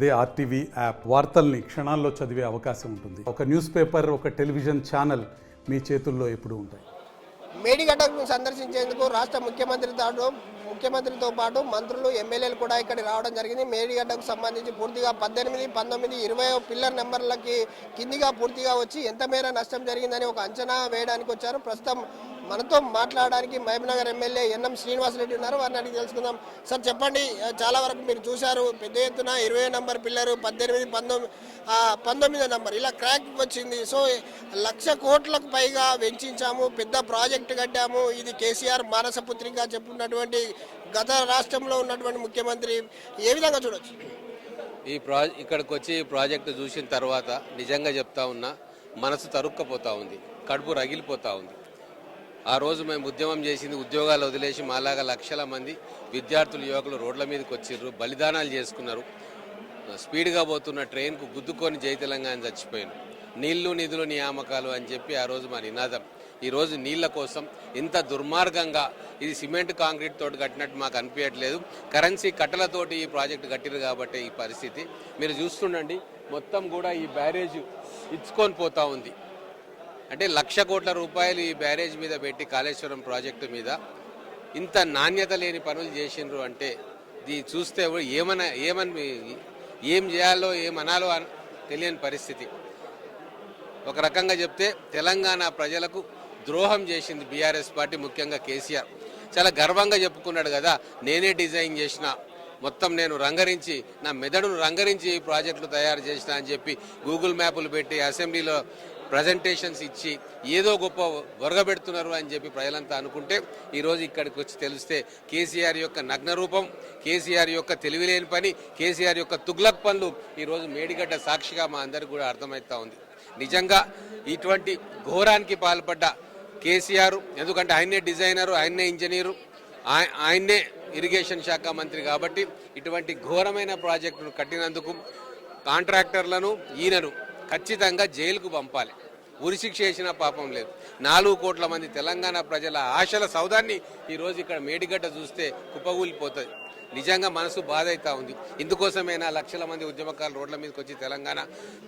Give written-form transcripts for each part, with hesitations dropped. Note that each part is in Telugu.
అదే ఆర్టీవీ యాప్ వార్తల్ని క్షణాల్లో చదివే అవకాశం ఉంటుంది. ఒక న్యూస్ పేపర్, ఒక టెలివిజన్ ఛానల్ మీ చేతుల్లో ఎప్పుడూ ఉంటాయి. మేడిగడ్డను సందర్శించేందుకు రాష్ట్ర ముఖ్యమంత్రితో పాటు మంత్రులు, ఎమ్మెల్యేలు కూడా ఇక్కడికి రావడం జరిగింది. మేడిగడ్డకు సంబంధించి పూర్తిగా 18, 19, 20 పిల్లర్ నెంబర్లకి కిందిగా పూర్తిగా వచ్చి ఎంత మేర నష్టం జరిగిందని ఒక అంచనా వేయడానికి వచ్చారు. ప్రస్తుతం మనతో మాట్లాడడానికి మహబూబ్నగర్ ఎమ్మెల్యే ఎన్ఎం శ్రీనివాసరెడ్డి ఉన్నారు. వారిని అడిగి తెలుసుకుందాం. సార్ చెప్పండి, చాలా వరకు మీరు చూశారు, పెద్ద ఎత్తున 20 నెంబర్ పిల్లరు, 18, 19 నెంబర్ ఇలా క్రాక్ వచ్చింది. సో 1,00,000 కోట్లకు పైగా వెచ్చించాము, పెద్ద ప్రాజెక్టు కట్టాము. ఇది కేసీఆర్ మానసపుత్రిగా చెప్పుకున్నటువంటి గత రాష్ట్రంలో ఉన్నటువంటి ముఖ్యమంత్రి ఏ విధంగా చూడొచ్చు? ఇక్కడికి వచ్చి ఈ ప్రాజెక్టు చూసిన తర్వాత నిజంగా చెప్తా ఉన్నా, మనసు తరుక్కపోతూ ఉంది, కడుపు రగిలిపోతూ ఉంది. ఆ రోజు మేము ఉద్యమం చేసింది, ఉద్యోగాలు వదిలేసి మాలాగా లక్షల మంది విద్యార్థులు, యువకులు రోడ్ల మీదకి వచ్చిర్రు, బలిదానాలు చేసుకున్నారు. స్పీడ్గా పోతున్న ట్రైన్కు గుద్దుకొని జై తెలంగాణ చచ్చిపోయాను. నీళ్లు నిధులు నియామకాలు అని చెప్పి ఆ రోజు మా నినాదం. ఈరోజు నీళ్ల కోసం ఇంత దుర్మార్గంగా, ఇది సిమెంట్ కాంక్రీట్ తోటి కట్టినట్టు మాకు అనిపించట్లేదు, కరెన్సీ కట్టలతోటి ఈ ప్రాజెక్టు కట్టిరు కాబట్టి ఈ పరిస్థితి మీరు చూస్తుండండి. మొత్తం కూడా ఈ బ్యారేజ్ ఇచ్చుకొని పోతూ ఉంది. అంటే 1,00,000 కోట్ల రూపాయలు ఈ బ్యారేజ్ మీద పెట్టి కాళేశ్వరం ప్రాజెక్టు మీద ఇంత నాణ్యత లేని పనులు చేసిండ్రు అంటే ఇది చూస్తే ఏం చేయాలో ఏమనాలో తెలియని పరిస్థితి. ఒక రకంగా చెప్తే తెలంగాణ ప్రజలకు ద్రోహం చేసింది బీఆర్ఎస్ పార్టీ, ముఖ్యంగా కేసీఆర్. చాలా గర్వంగా చెప్పుకున్నాడు కదా, నేనే డిజైన్ చేసిన, మొత్తం నేను రంగరించి, నా మెదడును రంగరించి ఈ ప్రాజెక్టులు తయారు చేసిన అని చెప్పి గూగుల్ మ్యాపులు పెట్టి అసెంబ్లీలో ప్రజెంటేషన్స్ ఇచ్చి ఏదో గొప్ప ఒరగబెడుతున్నారు అని చెప్పి ప్రజలంతా అనుకుంటే ఈరోజు ఇక్కడికి వచ్చి తెలిస్తే కేసీఆర్ యొక్క నగ్న రూపం, కేసీఆర్ యొక్క తెలివిలేని పని, కేసీఆర్ యొక్క తుగ్లక్ పనులు ఈరోజు మేడిగడ్డ సాక్షిగా మా అందరికీ కూడా అర్థమవుతా ఉంది. నిజంగా ఇటువంటి ఘోరానికి పాల్పడ్డ కేసీఆర్, ఎందుకంటే ఆయన్నే డిజైనరు, ఆయన్నే ఇంజనీరు, ఆయన్నే ఇరిగేషన్ శాఖ మంత్రి కాబట్టి ఇటువంటి ఘోరమైన ప్రాజెక్టును కట్టినందుకు కాంట్రాక్టర్లను, ఈయనను ఖచ్చితంగా జైలుకు పంపాలి. ఉరిశిక్ష చేసినా పాపం లేదు. 4 కోట్ల మంది తెలంగాణ ప్రజల ఆశల సౌదాన్ని ఈరోజు ఇక్కడ మేడిగడ్డ చూస్తే కుప్పగూలిపోతుంది. నిజంగా మనసు బాధ అవుతా ఉంది. ఇందుకోసమైనా లక్షల మంది ఉద్యమకారులు రోడ్ల మీదకి వచ్చి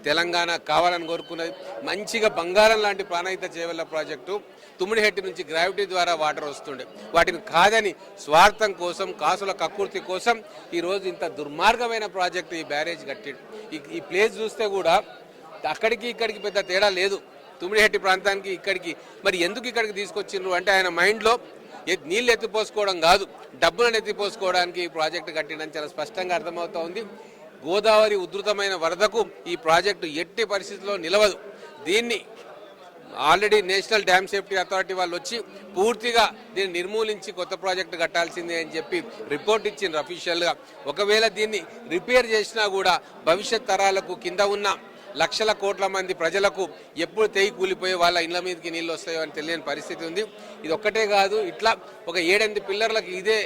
తెలంగాణ కావాలని కోరుకున్నది. మంచిగా బంగారం లాంటి ప్రాణహిత చేవెళ్ల ప్రాజెక్టు తుమ్మిడిహెట్టి నుంచి గ్రావిటీ ద్వారా వాటర్ వస్తుండే, వాటిని కాదని స్వార్థం కోసం, కాసుల కక్కుర్తి కోసం ఈరోజు ఇంత దుర్మార్గమైన ప్రాజెక్టు ఈ బ్యారేజ్ కట్టిండు. ఈ ప్లేస్ చూస్తే కూడా అక్కడికి ఇక్కడికి పెద్ద తేడా లేదు, తుమ్మిడిహెట్టి ప్రాంతానికి ఇక్కడికి. మరి ఎందుకు ఇక్కడికి తీసుకొచ్చిండ్రు అంటే ఆయన మైండ్లో నీళ్ళు ఎత్తిపోసుకోవడం కాదు, డబ్బులను ఎత్తిపోసుకోవడానికి ఈ ప్రాజెక్టు కట్టిందని చాలా స్పష్టంగా అర్థమవుతా ఉంది. గోదావరి ఉధృతమైన వరదకు ఈ ప్రాజెక్టు ఎట్టి పరిస్థితుల్లో నిలవదు. దీన్ని already national dam safety authority వాళ్ళు వచ్చి పూర్తిగా దీన్ని నిర్మూలించి కొత్త ప్రాజెక్టు కట్టాల్సిందే అని చెప్పి రిపోర్ట్ ఇచ్చిండ్రు అఫీషియల్గా. ఒకవేళ దీన్ని రిపేర్ చేసినా కూడా భవిష్యత్ తరాలకు, కింద ఉన్న లక్షల కోట్ల మంది ప్రజలకు ఎప్పుడు తెగి కూలిపోయి వాళ్ళ ఇళ్ల మీదకి నీళ్ళు వస్తాయో అని తెలియని పరిస్థితి ఉంది. ఇది ఒక్కటే కాదు, ఇట్లా ఒక 7-8 పిల్లర్లకు ఇదే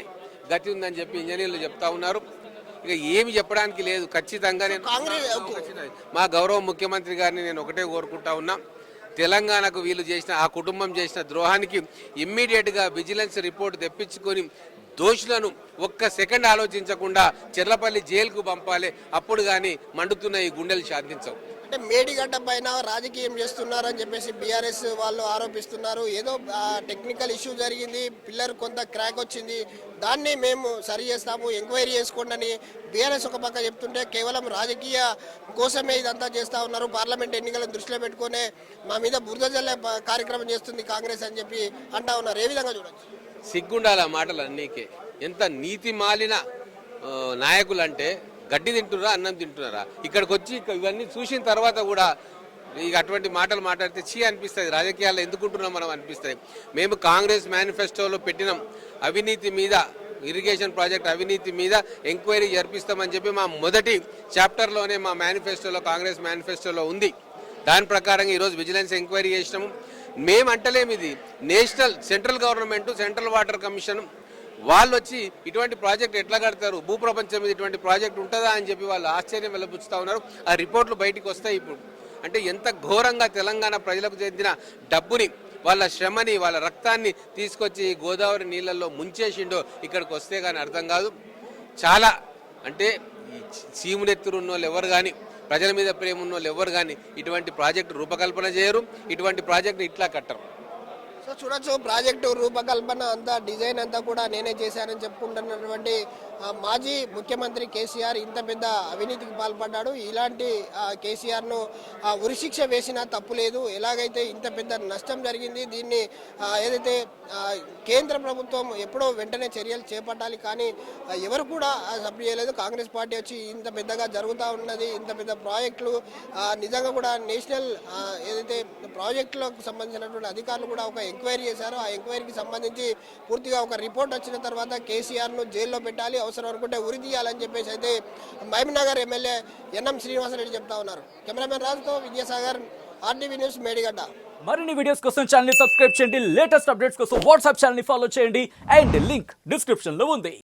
గతి ఉందని చెప్పి ఇంజనీర్లు చెప్తా ఉన్నారు. ఇక ఏమి చెప్పడానికి లేదు. ఖచ్చితంగా మా గౌరవ ముఖ్యమంత్రి గారిని నేను ఒకటే కోరుకుంటా ఉన్నా, తెలంగాణకు వీళ్ళు చేసిన, ఆ కుటుంబం చేసిన ద్రోహానికి ఇమ్మీడియట్గా విజిలెన్స్ రిపోర్ట్ తెప్పించుకొని దోషులను ఒక్క సెకండ్ ఆలోచించకుండా చెర్లపల్లి జైలుకు పంపాలి. అప్పుడు కానీ మండుతున్న ఈ గుండెలు శాంతించవు. అంటే మేడిగడ్డ పైన రాజకీయం చేస్తున్నారని చెప్పేసి బీఆర్ఎస్ వాళ్ళు ఆరోపిస్తున్నారు. ఏదో టెక్నికల్ ఇష్యూ జరిగింది, పిల్లర్ కొంత క్రాక్ వచ్చింది, దాన్ని మేము సరి చేస్తాము, ఎంక్వైరీ చేసుకోండి అని బీఆర్ఎస్ ఒక పక్క చెప్తుంటే కేవలం రాజకీయ కోసమే ఇదంతా చేస్తూ ఉన్నారు. పార్లమెంట్ ఎన్నికలను దృష్టిలో పెట్టుకునే మా మీద బురద జల్లే కార్యక్రమం చేస్తుంది కాంగ్రెస్ అని చెప్పి అంటా ఉన్నారు. ఏ విధంగా చూడొచ్చు? సిగ్గుండాల మాటలు అన్నీకే. ఎంత నీతి మాలిన నాయకులు అంటే, గడ్డి తింటున్నారా, అన్నం తింటున్నారా? ఇక్కడికి వచ్చి ఇవన్నీ చూసిన తర్వాత కూడా ఇక అటువంటి మాటలు మాట్లాడితే చీ అనిపిస్తుంది. రాజకీయాల్లో ఎందుకుంటున్నాం మనం అనిపిస్తుంది. మేము కాంగ్రెస్ మేనిఫెస్టోలో పెట్టినాం, అవినీతి మీద, ఇరిగేషన్ ప్రాజెక్ట్ అవినీతి మీద ఎంక్వైరీ జరిపిస్తామని చెప్పి మా మొదటి చాప్టర్లోనే మా మేనిఫెస్టోలో, కాంగ్రెస్ మేనిఫెస్టోలో ఉంది. దాని ప్రకారంగా ఈరోజు విజిలెన్స్ ఎంక్వైరీ చేసినాము. మేమంటలేము, ఇది central government, central water commission వాళ్ళు వచ్చి ఇటువంటి ప్రాజెక్ట్ ఎట్లా కడతారు, భూప్రపంచం మీద ఇటువంటి ప్రాజెక్ట్ ఉంటుందా అని చెప్పి వాళ్ళు ఆశ్చర్యం వెల్లబుచ్చుతూ ఉన్నారు. ఆ రిపోర్ట్లు బయటికి వస్తాయి ఇప్పుడు. అంటే ఎంత ఘోరంగా తెలంగాణ ప్రజలకు చెందిన డబ్బుని, వాళ్ళ శ్రమని, వాళ్ళ రక్తాన్ని తీసుకొచ్చి గోదావరి నీళ్ళల్లో ముంచేసిండో ఇక్కడికి వస్తే కానీ అర్థం కాదు. చాలా అంటే ఈ సీమునెత్తురు ఉన్న వాళ్ళు ఎవరు కానీ, ప్రజల మీద ప్రేమ ఉన్న వాళ్ళు ఎవరు కానీ ఇటువంటి ప్రాజెక్టు రూపకల్పన చేయరు, ఇటువంటి ప్రాజెక్టుని ఇట్లా కట్టరు. సో చూడొచ్చు, ప్రాజెక్టు రూపకల్పన అంతా డిజైన్ అంతా కూడా నేనే చేశానని చెప్పుకుంటున్నటువంటి మాజీ ముఖ్యమంత్రి కేసీఆర్ ఇంత పెద్ద అవినీతికి పాల్పడ్డాడు. ఇలాంటి కేసీఆర్ను ఉరిశిక్ష వేసినా తప్పు లేదు. ఎలాగైతే ఇంత పెద్ద నష్టం జరిగింది, దీన్ని ఏదైతే కేంద్ర ప్రభుత్వం ఎప్పుడో వెంటనే చర్యలు చేపట్టాలి, కానీ ఎవరు కూడా సపోర్ట్ చేయలేదు. కాంగ్రెస్ పార్టీ వచ్చి ఇంత పెద్దగా జరుగుతూ ఉన్నది, ఇంత పెద్ద ప్రాజెక్టులు నిజంగా కూడా నేషనల్ ఏదైతే ప్రాజెక్టులకు సంబంధించినటువంటి అధికారులు కూడా ఒక ఎంక్వైరీ చేశారు. ఆ ఎంక్వైరీకి సంబంధించి పూర్తిగా ఒక రిపోర్ట్ వచ్చిన తర్వాత కేసీఆర్ను జైల్లో పెట్టాలి, అవసరం అనుకుంటే ఉరి తీయాలని చెప్పేసి అయితే మహబూబ్నగర్ ఎమ్మెల్యే ఎన్ఎం శ్రీనివాసరెడ్డి చెప్తా ఉన్నారు. కెమెరామెన్ రాజుతో విద్యాసాగర్, ఆర్టీవీ న్యూస్, మేడిగడ్డ. మరిన్ని వీడియోస్ కోసం ఛానల్ ని సబ్స్క్రైబ్ చేయండి, లేటెస్ట్ అప్డేట్స్ కోసం వాట్సాప్ ఛానల్ ని ఫాలో చేయండి అండ్ లింక్ డిస్క్రిప్షన్ లో ఉంది.